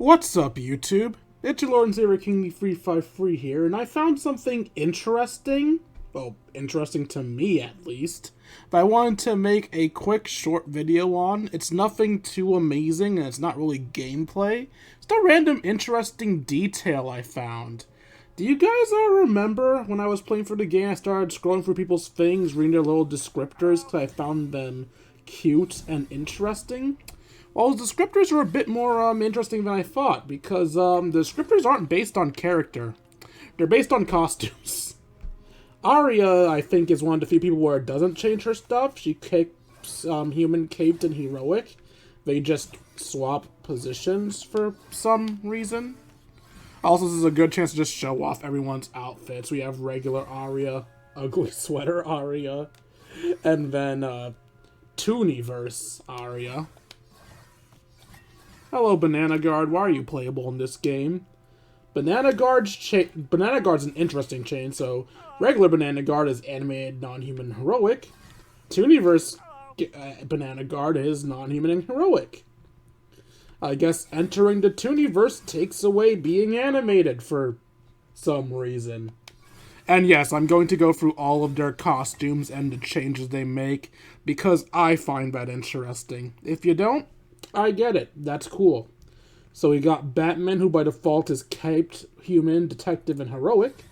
What's up, YouTube? It's your Lord and Savior King353 here, and I found something interesting. Well, interesting to me, at least. But I wanted to make a quick, short video on. It's nothing too amazing, and it's not really gameplay. It's a random, interesting detail I found. Do you guys all remember when I was playing for the game, I started scrolling through people's things, reading their little descriptors, because I found them cute and interesting? Well, the descriptors are a bit more interesting than I thought, because the descriptors aren't based on character. They're based on costumes. Arya, I think, is one of the few people where it doesn't change her stuff. She keeps human, caped, and heroic. They just swap positions for some reason. Also, this is a good chance to just show off everyone's outfits. We have regular Arya, ugly sweater Arya, and then Tooniverse Arya. Hello, Banana Guard. Why are you playable in this game? Banana Guard's an interesting chain. So, regular Banana Guard is animated, non-human, heroic. Tooniverse Banana Guard is non-human and heroic. I guess entering the Tooniverse takes away being animated for some reason. And yes, I'm going to go through all of their costumes and the changes they make, because I find that interesting. If you don't, I get it. That's cool. So we got Batman, who by default is caped, human, detective, and heroic.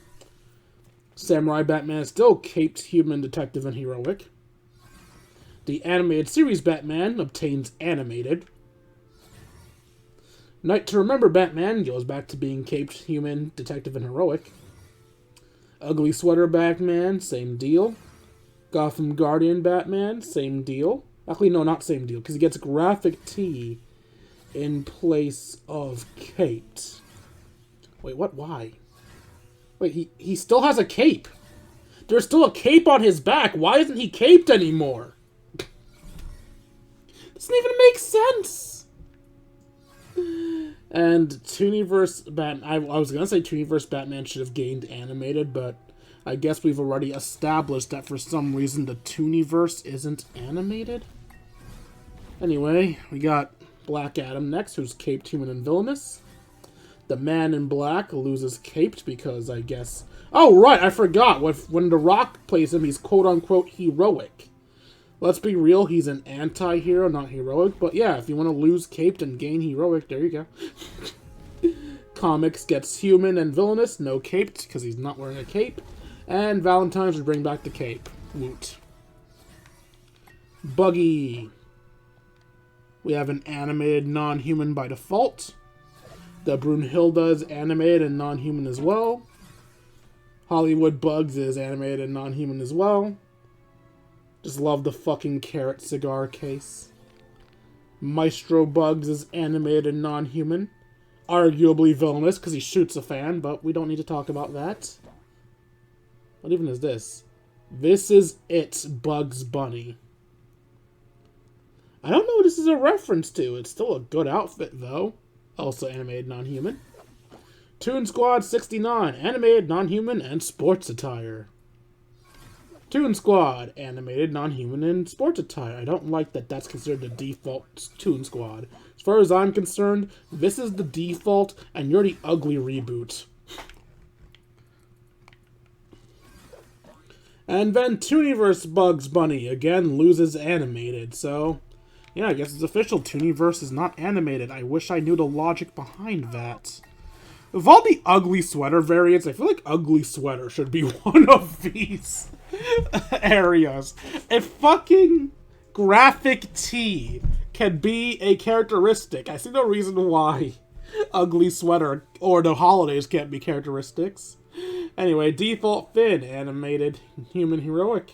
Samurai Batman is still caped, human, detective, and heroic. The animated series Batman obtains animated. Night to Remember Batman goes back to being caped, human, detective, and heroic. Ugly Sweater Batman, same deal. Gotham Guardian Batman, same deal. Actually, no, not same deal, because he gets graphic tee in place of caped. Wait, what? Why? Wait, he still has a cape. There's still a cape on his back. Why isn't he caped anymore? Doesn't even make sense. And Tooniverse Batman, I was going to say Tooniverse Batman should have gained animated, but I guess we've already established that for some reason the Tooniverse isn't animated. Anyway, we got Black Adam next, who's caped, human, and villainous. The Man in Black loses caped because, I guess... Oh, right, I forgot. When The Rock plays him, he's quote-unquote heroic. Let's be real, he's an anti-hero, not heroic. But yeah, if you want to lose caped and gain heroic, there you go. Comics gets human and villainous, no caped, because he's not wearing a cape. And Valentine's would bring back the cape. Woot. Buggy. We have an animated non-human by default. The Brunhilde is animated and non-human as well. Hollywood Bugs is animated and non-human as well. Just love the fucking carrot cigar case. Maestro Bugs is animated and non-human. Arguably villainous because he shoots a fan, but we don't need to talk about that. What even is this? This is It's Bugs Bunny. I don't know what this is a reference to. It's still a good outfit, though. Also animated non-human. Toon Squad 69, animated non-human and sports attire. Toon Squad, animated non-human and sports attire. I don't like that that's considered the default Toon Squad. As far as I'm concerned, this is the default, and you're the ugly reboot. And then Tooniverse Bugs Bunny, again, loses animated, so... yeah, I guess it's official. Tooniverse is not animated. I wish I knew the logic behind that. Of all the ugly sweater variants, I feel like ugly sweater should be one of these areas. If fucking graphic tee can be a characteristic, I see no reason why ugly sweater or the holidays can't be characteristics. Anyway, default Finn, animated human heroic.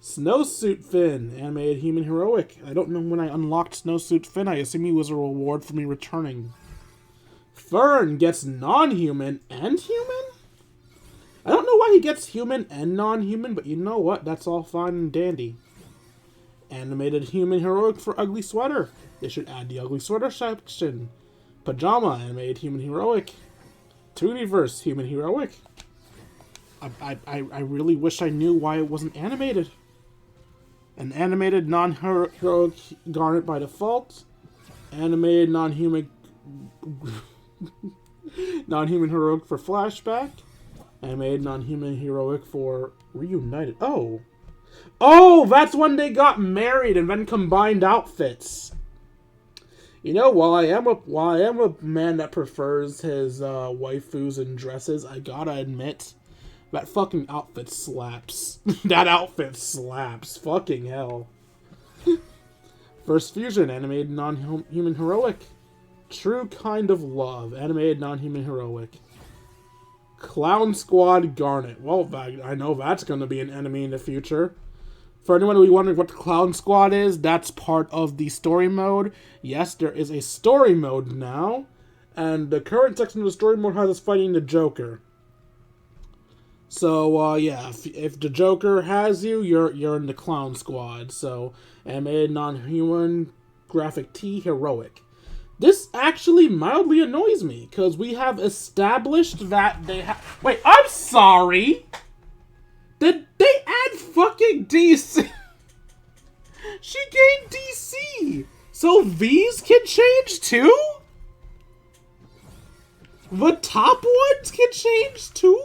Snowsuit Finn, animated human heroic. I don't know when I unlocked Snowsuit Finn. I assume he was a reward for me returning. Fern gets non-human and human? I don't know why he gets human and non-human, but you know what? That's all fine and dandy. Animated human heroic for ugly sweater. They should add the ugly sweater section. Pajama, animated human heroic. Tooniverse, human heroic. I really wish I knew why it wasn't animated. An animated non-heroic garment by default. Animated non-human non-human heroic for flashback. Animated non-human heroic for reunited. Oh. Oh, that's when they got married and then combined outfits. You know, while I am a man that prefers his waifus and dresses, I gotta admit, that fucking outfit slaps. That outfit slaps. Fucking hell. First fusion, animated non-human heroic. True kind of love, animated non-human heroic. Clown Squad Garnet. Well, I know that's going to be an enemy in the future. For anyone who wondering what the Clown Squad is, that's part of the story mode. Yes, there is a story mode now. And the current section of the story mode has us fighting the Joker. So, yeah, if the Joker has you, you're in the Clown Squad. So, animated non-human graphic T heroic. This actually mildly annoys me, because we have established that they have... Wait, I'm sorry! Did they add fucking DC? She gained DC! So these can change too? The top ones can change too?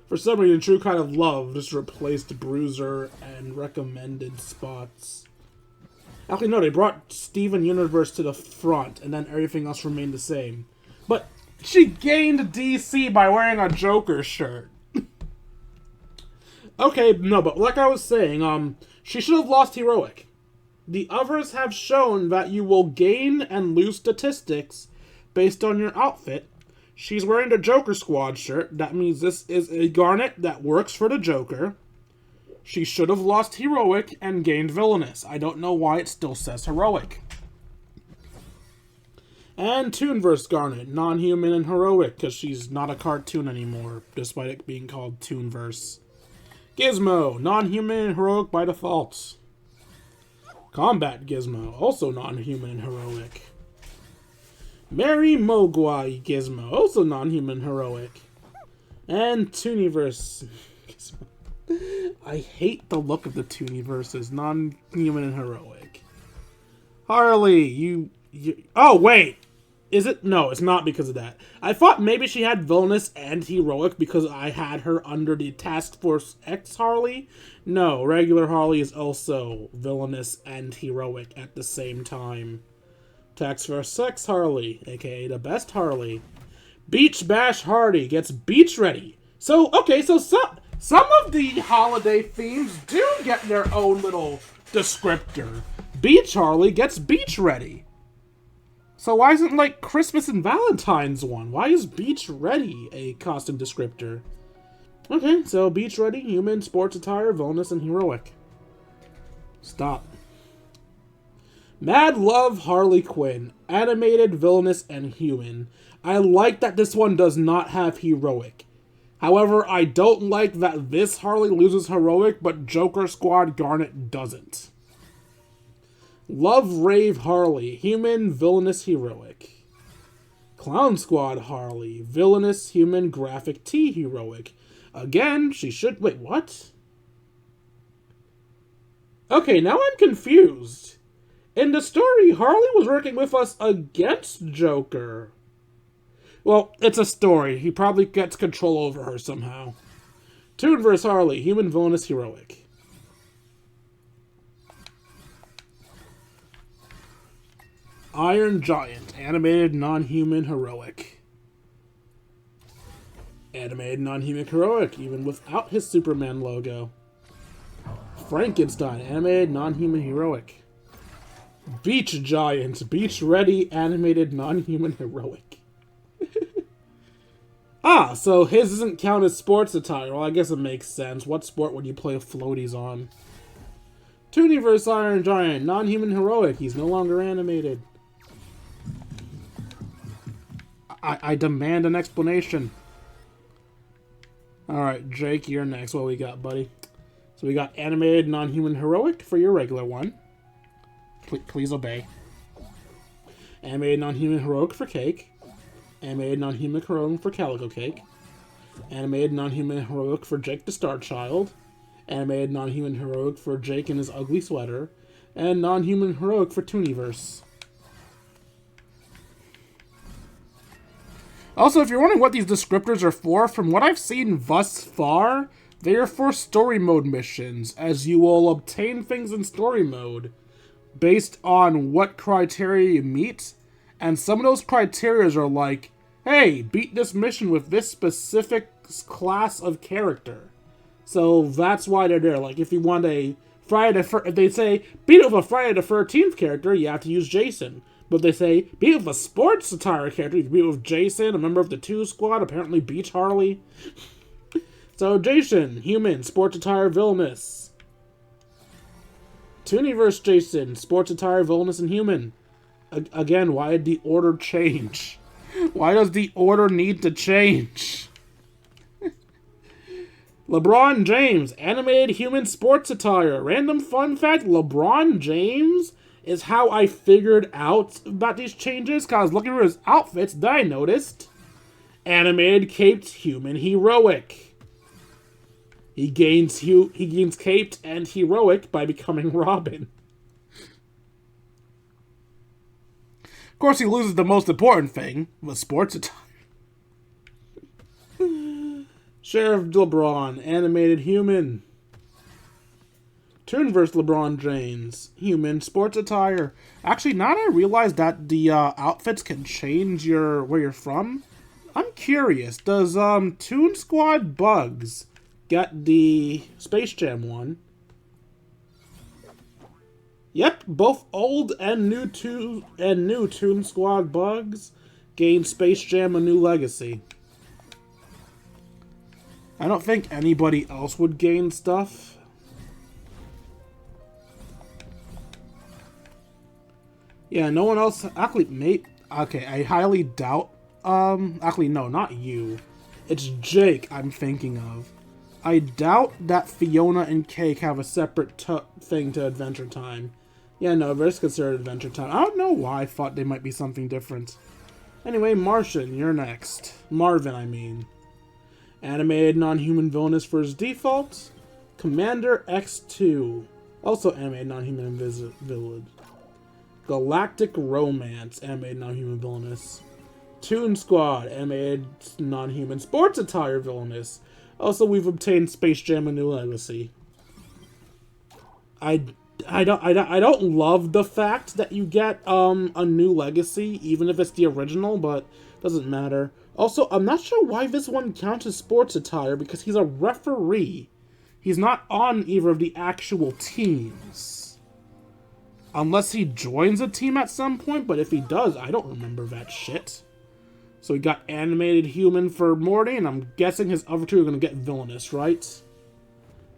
For some reason, True Kind of Love just replaced Bruiser and recommended spots. Actually, no, they brought Steven Universe to the front, and then everything else remained the same. But she gained DC by wearing a Joker shirt. Okay, no, but like I was saying, she should have lost Heroic. The others have shown that you will gain and lose statistics based on your outfit. She's wearing the Joker Squad shirt. That means this is a Garnet that works for the Joker. She should have lost Heroic and gained Villainous. I don't know why it still says Heroic. And Toonverse Garnet, non-human and heroic, because she's not a cartoon anymore, despite it being called Toonverse. Gizmo, non-human and heroic by default. Combat Gizmo, also non-human and heroic. Mary Mogwai Gizmo, also non-human heroic. And Tooniverse Gizmo. I hate the look of the Tooniverses, non-human and heroic. Harley, you... Oh, wait! Is it? No, it's not because of that. I thought maybe she had Villainous and Heroic because I had her under the Task Force X Harley. No, regular Harley is also Villainous and Heroic at the same time. Task Force X Harley, aka the best Harley. Beach Bash Hardy gets beach ready. So, okay, so some of the holiday themes do get their own little descriptor. Beach Harley gets beach ready. So why isn't, like, Christmas and Valentine's one? Why is beach ready a costume descriptor? Okay, so beach ready, human, sports attire, villainous, and heroic. Stop. Mad Love Harley Quinn. Animated, villainous, and human. I like that this one does not have heroic. However, I don't like that this Harley loses heroic, but Joker Squad Garnet doesn't. Love Rave Harley. Human, villainous, heroic. Clown Squad Harley. Villainous, human, graphic T heroic. Again, she should... Wait, what? Okay, now I'm confused. In the story, Harley was working with us against Joker. Well, it's a story. He probably gets control over her somehow. Toonverse Harley. Human, villainous, heroic. Iron Giant. Animated, non-human, heroic. Animated, non-human, heroic, even without his Superman logo. Frankenstein. Animated, non-human, heroic. Beach Giant. Beach ready, animated, non-human, heroic. Ah, so his doesn't count as sports attire. Well, I guess it makes sense. What sport would you play floaties on? Tooniverse Iron Giant. Non-human, heroic. He's no longer animated. I demand an explanation. Alright, Jake, you're next. What we got, buddy? So we got animated, non-human, heroic for your regular one. Please obey. Animated, non-human, heroic for Cake. Animated, non-human, heroic for Calico Cake. Animated, non-human, heroic for Jake the Star Child. Animated, non-human, heroic for Jake in his ugly sweater. And non-human, heroic for Tooniverse. Also, if you're wondering what these descriptors are for, from what I've seen thus far, they are for story mode missions, as you will obtain things in story mode based on what criteria you meet, and some of those criteria are like, hey, beat this mission with this specific class of character. So that's why they're there. Like, if you want a if they say, beat it with a Friday the 13th character, you have to use Jason. But if they say, beat it with a sports attire character, you can beat it with Jason, a member of the 2 squad, apparently Beach Harley. So, Jason, human, sports attire, villainous. Tooniverse Jason, sports attire, villainous, and human. Again, why did the order change? Why does the order need to change? LeBron James, animated human sports attire. Random fun fact, LeBron James is how I figured out about these changes, because I was looking for his outfits, then I noticed. Animated caped human heroic. He gains caped and heroic by becoming Robin. Of course, he loses the most important thing, the sports attire. Sheriff LeBron, animated human. Tooniverse LeBron James, human, sports attire. Actually, now that I realize that the outfits can change where you're from, I'm curious. Does Toon Squad Bugs get the Space Jam one? Yep, both old and new Toon Squad Bugs gain Space Jam: A New Legacy. I don't think anybody else would gain stuff. Yeah, no one else. Actually, okay, I highly doubt. Actually, no, not you. It's Jake I'm thinking of. I doubt that Fiona and Cake have a separate thing to Adventure Time. Yeah, no, it's considered Adventure Time. I don't know why I thought they might be something different. Anyway, Martian, you're next. Marvin, I mean. Animated non-human villainous for his default. Commander X2. Also animated non-human villain. Galactic Romance. Animated non-human villainous. Toon Squad. Animated non-human sports attire villainous. Also, we've obtained Space Jam: A New Legacy. I don't love the fact that you get a new legacy, even if it's the original, but doesn't matter. Also, I'm not sure why this one counts as sports attire, because he's a referee. He's not on either of the actual teams. Unless he joins a team at some point, but if he does, I don't remember that shit. So we got animated human for Morty, and I'm guessing his other two are going to get villainous, right?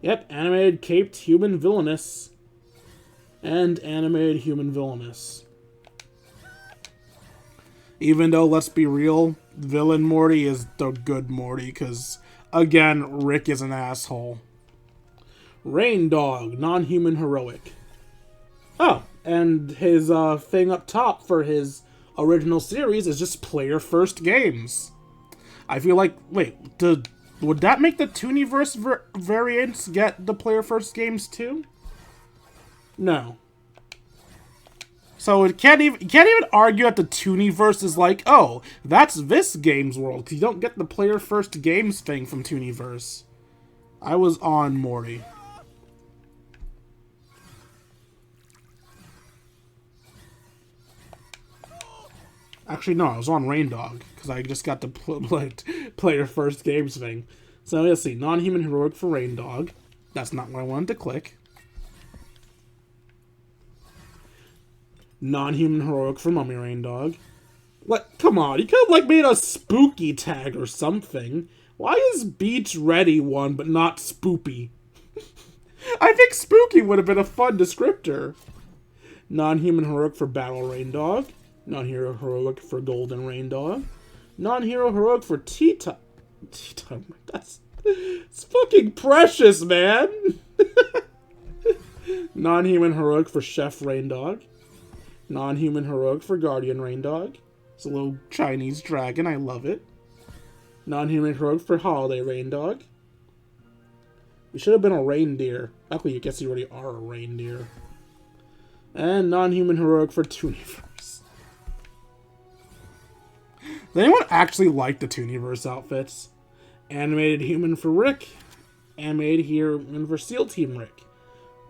Yep, animated caped human villainous. And animated human villainous. Even though, let's be real, villain Morty is the good Morty, because, again, Rick is an asshole. Rain Dog, non-human heroic. Oh, and his thing up top for his original series is just player first games. I feel like, wait, would that make the Tooniverse variants get the player first games too? No. So you can't even argue that the Tooniverse is like, oh, that's this game's world, because you don't get the player first games thing from Tooniverse. I was on Morty. Actually, no, I was on Rain Dog, because I just got the player first games thing. So let's see, non-human heroic for Rain Dog. That's not what I wanted to click. Non-human heroic for Mummy Rain Dog. What? Come on, you could have like made a spooky tag or something. Why is Beach Ready one but not Spoopy? I think Spooky would have been a fun descriptor. Non-human heroic for Battle Rain Dog. Non-hero heroic for Golden Rain Dog. Non-hero heroic for Tea Time. It's fucking precious, man. Non-human heroic for Chef Rain Dog. Non-human heroic for Guardian Rain Dog. It's a little Chinese dragon, I love it. Non-human heroic for Holiday Rain Dog. We should have been a reindeer. Actually, I guess you already are a reindeer. And non-human heroic for Tooniverse. Does anyone actually like the Tooniverse outfits? Animated human for Rick. Animated human for SEAL Team Rick.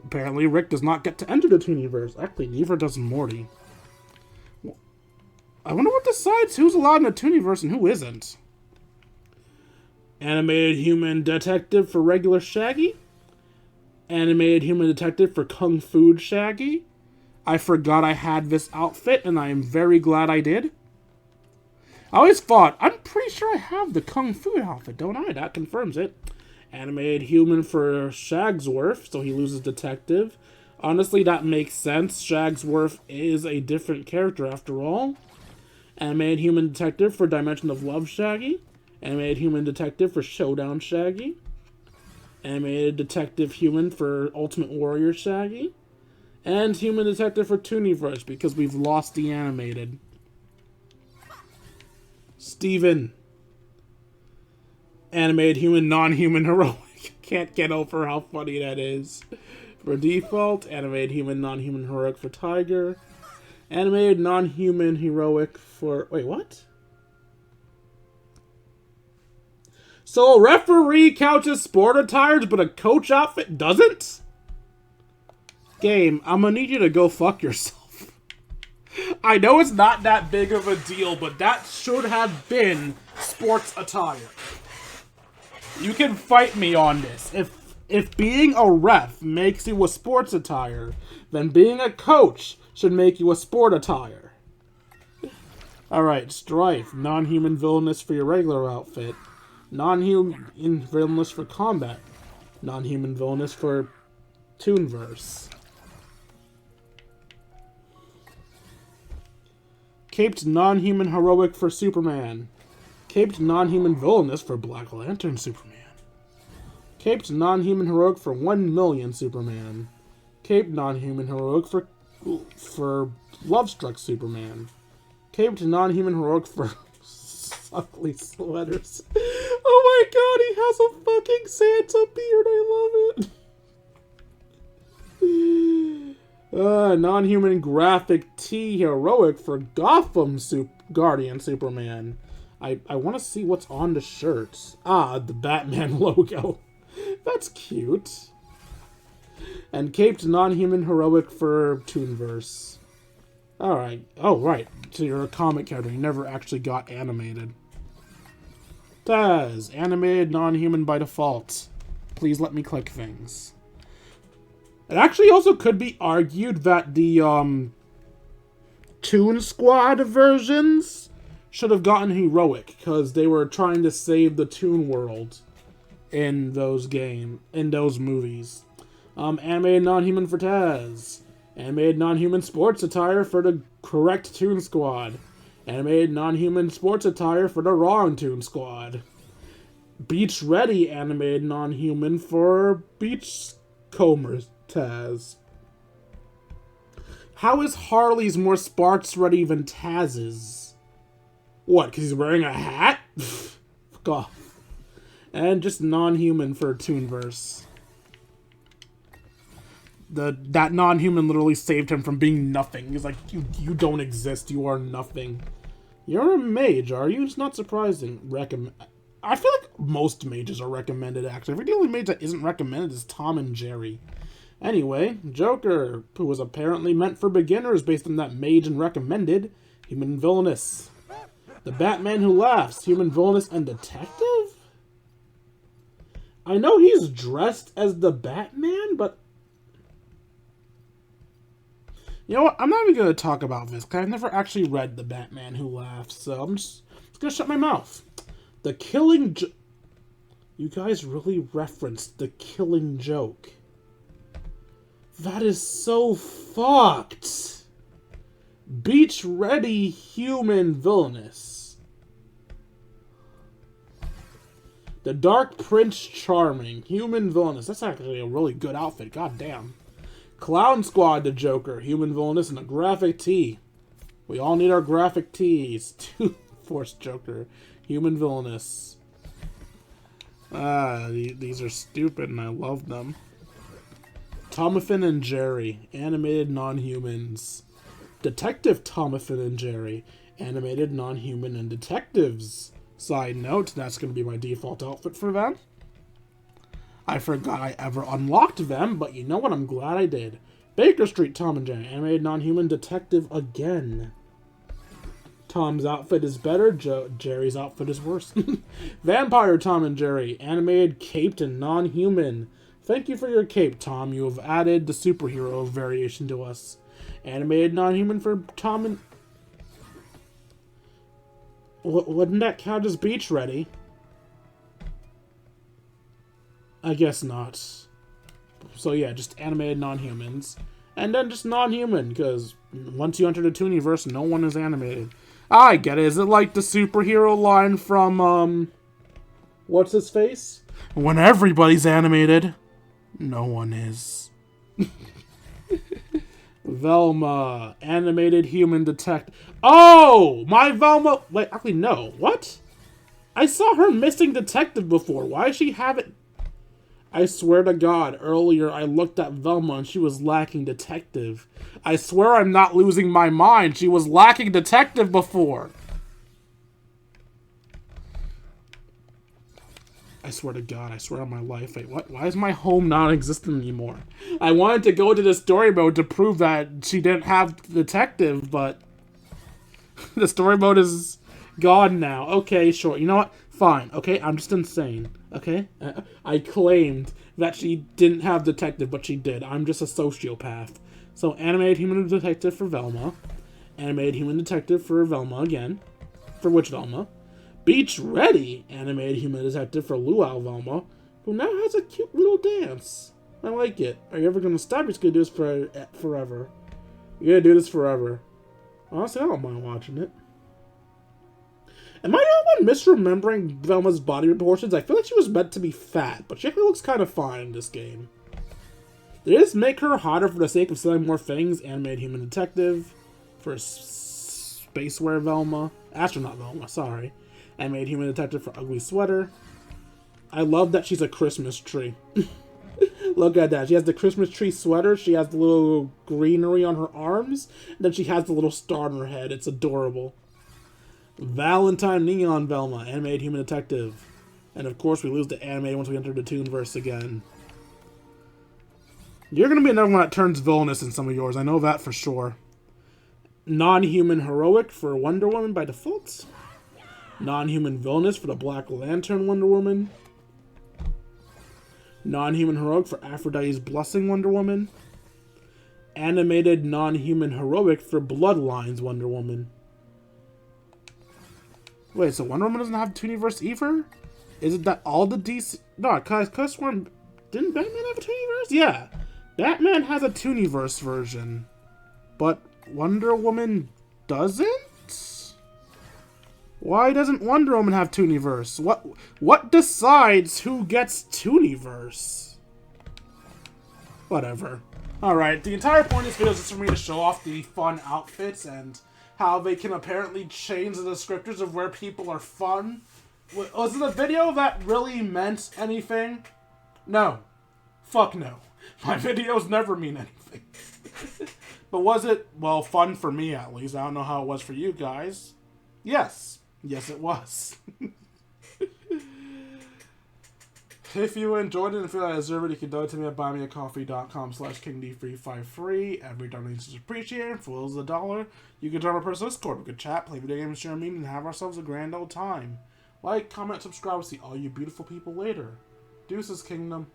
Apparently, Rick does not get to enter the Tooniverse. Actually, neither does Morty. I wonder what decides who's allowed in the Tooniverse and who isn't. Animated human detective for regular Shaggy. Animated human detective for Kung Fu Shaggy. I forgot I had this outfit, and I am very glad I did. I always thought, I'm pretty sure I have the Kung Fu outfit, don't I? That confirms it. Animated human for Shagsworth, so he loses detective. Honestly, that makes sense. Shagsworth is a different character after all. Animated human detective for Dimension of Love Shaggy. Animated human detective for Showdown Shaggy. Animated detective human for Ultimate Warrior Shaggy. And human detective for Tooniverse, because we've lost the animated. Steven. Animated human, non-human heroic. Can't get over how funny that is. For default, animated human, non-human heroic for Tiger. Animated non-human heroic for... Wait, what? So a referee counts as sport attires, but a coach outfit doesn't? Game, I'm gonna need you to go fuck yourself. I know it's not that big of a deal, but that should have been sports attire. You can fight me on this. If being a ref makes you a sports attire, then being a coach should make you a sport attire. Alright, Strife. Non-human villainous for your regular outfit. Non-human villainous for combat. Non-human villainous for Toonverse. Caped non-human heroic for Superman. Caped non-human villainous for Black Lantern Superman. Caped non-human heroic for 1,000,000 Superman. Caped non-human heroic for Lovestruck Superman. Caped non-human heroic for Ugly Sweaters. Oh my god, he has a fucking Santa beard. I love it. Non-human graphic T heroic for Gotham Guardian Superman. I want to see what's on the shirts. Ah, the Batman logo. That's cute. And caped non-human heroic for Toonverse. Alright. Oh, right. So you're a comic character. You never actually got animated. Taz. Animated non-human by default. Please let me click things. It actually also could be argued that the Toon Squad versions should have gotten heroic, because they were trying to save the Toon World in those movies. Animated non-human for Taz. Animated non-human sports attire for the correct Toon Squad. Animated non-human sports attire for the wrong Toon Squad. Beach Ready animated non-human for Beachcombers Taz. How is Harley's more Sparks Ready than Taz's? What, because he's wearing a hat? Fuck off. And just non-human for Toonverse. That non-human literally saved him from being nothing. He's like, you don't exist, you are nothing. You're a mage, are you? It's not surprising. I feel like most mages are recommended, actually. I think the only mage that isn't recommended is Tom and Jerry. Anyway, Joker, who was apparently meant for beginners based on that mage and recommended, human villainous. The Batman who laughs, human villainous and detective? I know he's dressed as the Batman, but... You know what? I'm not even going to talk about this, because I've never actually read The Batman Who Laughs, so I'm just going to shut my mouth. The Killing You guys really referenced The Killing Joke. That is so fucked. Beach Ready human villainous. The Dark Prince Charming, human villainous. That's actually a really good outfit, goddamn. Clown Squad, the Joker, human villainous, and a graphic tee. We all need our graphic tees. Two-Force Joker, human villainous. These are stupid and I love them. Tomafin and Jerry, animated non-humans. Detective Tomafin and Jerry, Animated, non-human, and detectives. Side note, that's going to be my default outfit for them. I forgot I ever unlocked them, but you know what? I'm glad I did. Baker Street, Tom and Jerry. Animated, non-human, detective again. Tom's outfit is better. Jerry's outfit is worse. Vampire Tom and Jerry. Animated, caped, and non-human. Thank you for your cape, Tom. You have added the superhero variation to us. Animated, non-human for Tom and... Wouldn't that count as beach ready? I guess not. So yeah, just animated non-humans. And then just non-human, because once you enter the Tooniverse, no one is animated. I get it. Is it like the superhero line from, what's his face? When everybody's animated, no one is. Velma, animated human detective. Oh! My Velma... Wait, actually, no. What? I saw her missing detective before. Why does she have it... I swear to God, earlier I looked at Velma and she was lacking detective. I swear I'm not losing my mind. She was lacking detective before. I swear to God, I swear on my life. Wait, what? Why is my home non-existent anymore? I wanted to go to the story mode to prove that she didn't have detective, but the story mode is gone now. Okay, sure. You know what? Fine. Okay, I'm just insane. Okay? I claimed that she didn't have detective, but she did. I'm just a sociopath. So, animated human detective for Velma. Animated human detective for Velma again. For which Velma? Beach Ready, animated human detective for Luau Velma, who now has a cute little dance. I like it. Are you ever going to stop? You're just going to do this forever. You're going to do this forever. Honestly, I don't mind watching it. Am I the one misremembering Velma's body proportions? I feel like she was meant to be fat, but she actually looks kind of fine in this game. Did this make her hotter for the sake of selling more things? Animated human detective for Spacewear Velma. Astronaut Velma, sorry. Animated human detective for ugly sweater. I love that she's a Christmas tree. Look at that. She has the Christmas tree sweater. She has the little greenery on her arms. And then she has the little star on her head. It's adorable. Valentine Neon Velma, animated human detective. And of course we lose the animated once we enter the Toonverse again. You're going to be another one that turns villainous in some of yours. I know that for sure. Non-human heroic for Wonder Woman by default. Non-human villainous for the Black Lantern Wonder Woman. Non-human heroic for Aphrodite's Blessing Wonder Woman. Animated non-human heroic for Bloodlines Wonder Woman. Wait, so Wonder Woman doesn't have Tooniverse either? Is it that all the DC... No, because didn't Batman have a Tooniverse? Yeah. Batman has a Tooniverse version. But Wonder Woman doesn't? Why doesn't Wonder Woman have Tooniverse? What decides who gets Tooniverse? Whatever. Alright, the entire point of this video is just for me to show off the fun outfits and how they can apparently change the descriptors of where people are fun. Was it a video that really meant anything? No. Fuck no. My videos never mean anything. But was it, well, fun for me at least. I don't know how it was for you guys. Yes. Yes, it was. If you enjoyed it and feel like I deserve it, you can donate to me at buymeacoffee.com/kingd353. Every donation is appreciated. For as $1, you can join our personal Discord. We can chat, play video games, share memes, and have ourselves a grand old time. Like, comment, subscribe. See all you beautiful people later. Deuces, Kingdom.